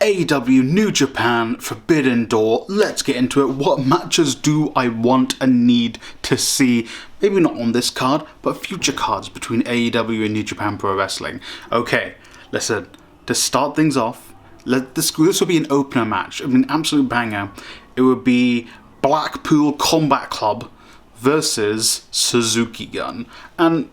AEW, New Japan, Forbidden Door, let's get into it. What matches do I want and need to see? Maybe not on this card, but future cards between AEW and New Japan Pro Wrestling. Okay, listen, to start things off, this will be an opener match. I mean, absolute banger. It would be Blackpool Combat Club versus Suzuki Gun. And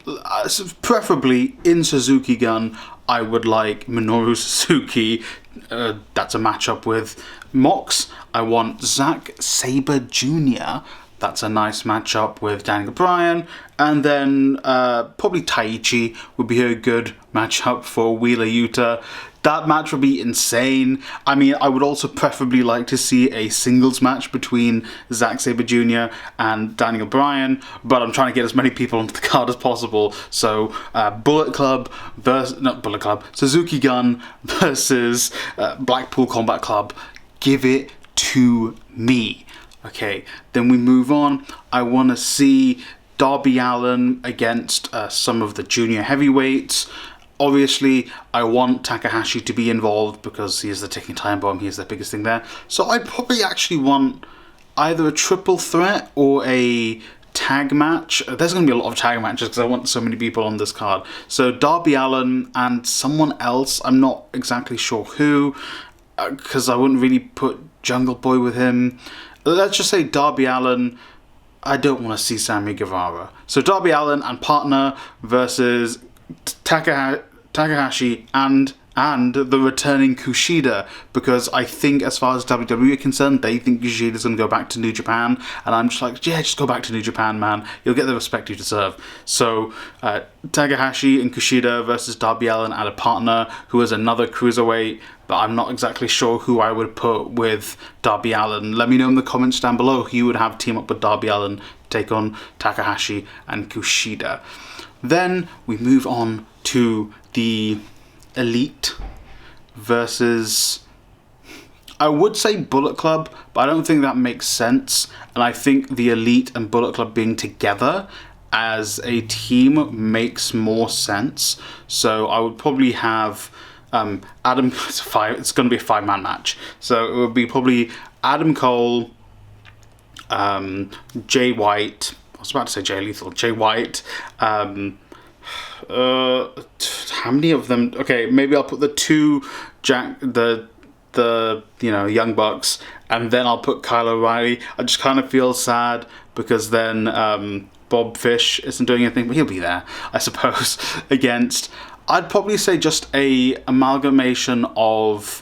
preferably in Suzuki Gun, I would like Minoru Suzuki. That's a matchup with Mox. I want Zack Sabre Jr. That's a nice matchup with Daniel Bryan. And then probably Taichi would be a good matchup for Wheeler Yuta. That match would be insane. I mean, I would also preferably like to see a singles match between Zack Sabre Jr. and Daniel Bryan, but I'm trying to get as many people onto the card as possible. So, Suzuki Gun versus Blackpool Combat Club. Give it to me. Okay, then we move on. I want to see Darby Allin against some of the junior heavyweights. Obviously, I want Takahashi to be involved because he is the ticking time bomb. He is the biggest thing there. So I'd probably actually want either a triple threat or a tag match. There's going to be a lot of tag matches because I want so many people on this card. So Darby Allin and someone else. I'm not exactly sure who because I wouldn't really put Jungle Boy with him. Let's just say Darby Allin. I don't want to see Sammy Guevara. So Darby Allin and partner versus Takahashi and the returning Kushida, because I think as far as WWE are concerned, they think Kushida's going to go back to New Japan, and I'm just like, yeah, just go back to New Japan, man. You'll get the respect you deserve. So Takahashi and Kushida versus Darby Allin and a partner who is another cruiserweight, but I'm not exactly sure who I would put with Darby Allin. Let me know in the comments down below who you would have team up with Darby Allin to take on Takahashi and Kushida. Then we move on to the Elite versus, I would say Bullet Club, but I don't think that makes sense. And I think the Elite and Bullet Club being together as a team makes more sense. So I would probably have Adam. It's going to be a 5-man match. So it would be probably Adam Cole, Jay White. I was about to say Jay Lethal. Jay White. How many of them? Okay, maybe I'll put the two the Young Bucks, and then I'll put Kyle O'Reilly. I just kind of feel sad because then Bob Fish isn't doing anything, but he'll be there, I suppose. Against, I'd probably say just a amalgamation of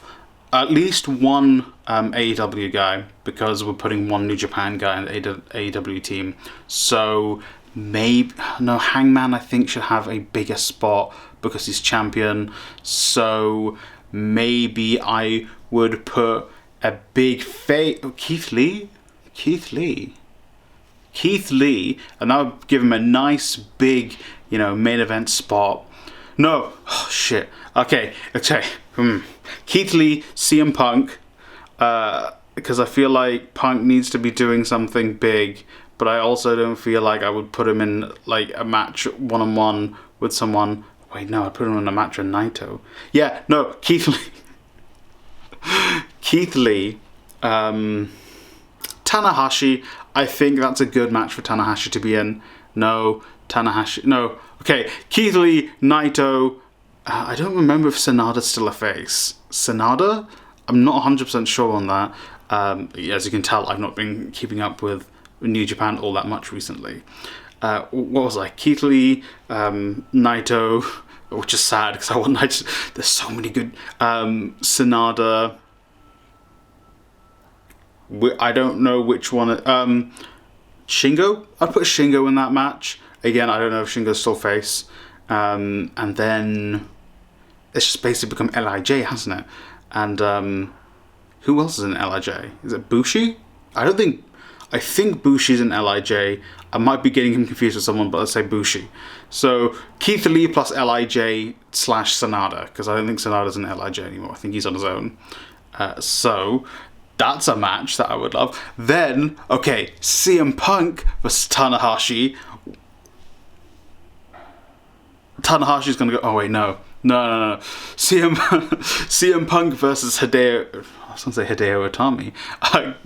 at least one AEW guy, because we're putting one New Japan guy in the AEW team. So Hangman I think should have a bigger spot because he's champion. So maybe I would put a big Keith Lee, and that would give him a nice big, main event spot. No, oh, shit. Okay. Keith Lee, CM Punk, because I feel like Punk needs to be doing something big, but I also don't feel like I would put him in like a match one-on-one with someone. Wait, no, I'd put him in a match with Naito. Yeah, no, Keith Lee, Tanahashi. I think that's a good match for Tanahashi to be in. Okay, Keith Lee, Naito. I don't remember if Sanada's still a face. Sanada? I'm not 100% sure on that. As you can tell, I've not been keeping up with New Japan all that much recently. What was I? Keith Lee, Naito, which is sad because I want Naito. There's so many good. Sanada. I don't know which one. Shingo? I'd put Shingo in that match. Again, I don't know if Shingo's still face. And then it's just basically become LIJ, hasn't it? And who else is in LIJ? Is it Bushi? I think Bushi's in LIJ. I might be getting him confused with someone, but let's say Bushi. So Keith Lee plus LIJ / Sanada, because I don't think Sanada's in LIJ anymore. I think he's on his own. So that's a match that I would love. Then, okay, CM Punk versus Tanahashi. Tanahashi's going to go... Oh, wait, no. No. CM Punk versus Hideo. I was going to say Hideo Itami.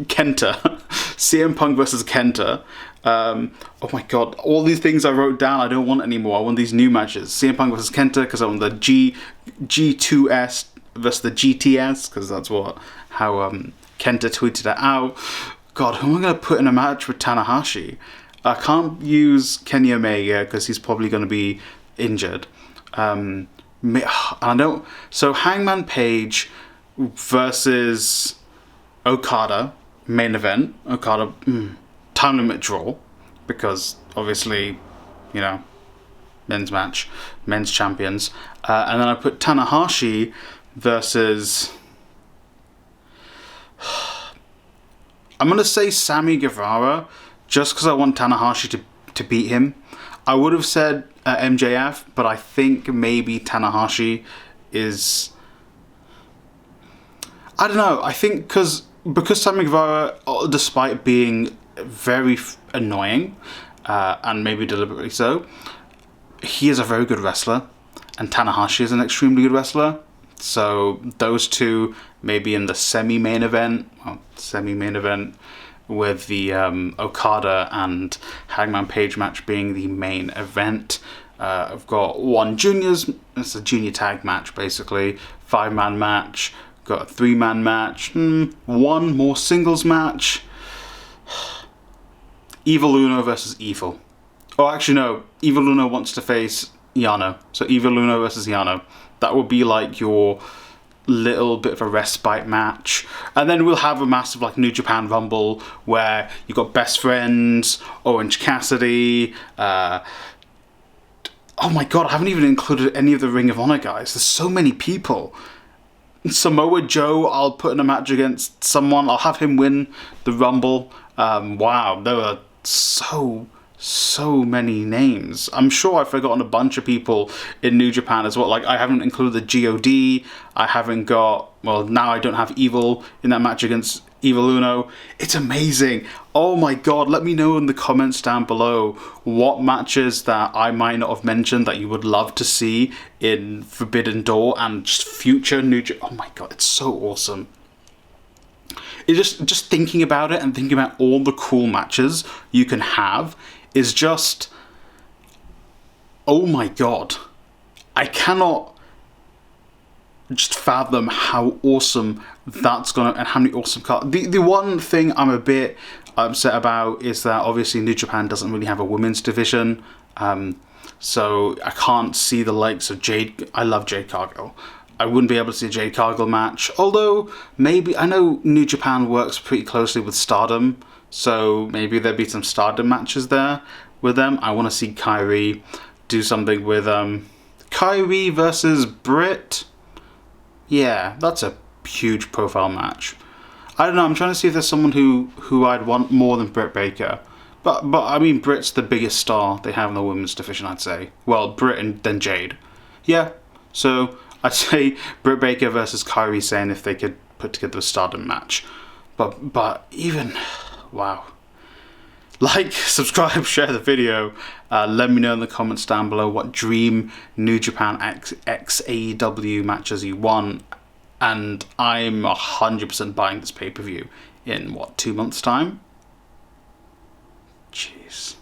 Kenta. CM Punk versus Kenta. Oh my god, all these things I wrote down I don't want anymore. I want these new matches. CM Punk versus Kenta because I want the G2S versus the GTS because that's how Kenta tweeted it out. God, who am I going to put in a match with Tanahashi? I can't use Kenny Omega because he's probably going to be injured. I don't. So Hangman Page versus Okada, main event. Okada, time limit draw, because obviously, men's match, men's champions. And then I put Tanahashi versus. I'm gonna say Sammy Guevara, just because I want Tanahashi to beat him. I would have said MJF, but I think maybe Tanahashi is. I don't know. I think because Sammy Guevara, despite being very annoying, and maybe deliberately so, he is a very good wrestler, and Tanahashi is an extremely good wrestler. So those two maybe in the semi-main event, with the Okada and Hangman Page match being the main event. I've got it's a junior tag match basically, 5-man match, got a 3-man match, one more singles match. Evil Uno versus Evil. Oh, actually no, Evil Uno wants to face Yano, so Evil Uno versus Yano. That would be like your little bit of a respite match, and then we'll have a massive New Japan Rumble where you got Best Friends, Orange Cassidy. Oh my god, I haven't even included any of the Ring of Honor guys. There's so many people. Samoa Joe, I'll put in a match against someone. I'll have him win the Rumble. Wow, there are so many names. I'm sure I've forgotten a bunch of people in New Japan as well. I haven't included the GOD. I haven't got, now I don't have Evil in that match against Evil Uno. It's amazing. Oh my god, let me know in the comments down below what matches that I might not have mentioned that you would love to see in Forbidden Door and just future New Japan. Oh my god, it's so awesome. It's just thinking about it and thinking about all the cool matches you can have is just, oh my god, I cannot just fathom how awesome that's gonna, and how many awesome cards. The one thing I'm a bit upset about is that obviously New Japan doesn't really have a women's division, so I can't see the likes of Jade. I love Jade Cargill. I wouldn't be able to see a Jade Cargill match, although maybe, I know New Japan works pretty closely with Stardom, so maybe there'd be some Stardom matches there with them. I want to see Kairi do something with Kairi versus Britt. Yeah, that's a huge profile match. I don't know, I'm trying to see if there's someone who I'd want more than Britt Baker. But I mean, Britt's the biggest star they have in the women's division, I'd say. Well, Britt and then Jade. Yeah, so I'd say Britt Baker versus Kairi Sane if they could put together a Stardom match. But even, wow. Like, subscribe, share the video. Let me know in the comments down below what dream New Japan X AEW matches you want. And I'm 100% buying this pay-per-view in, 2 months' time? Jeez.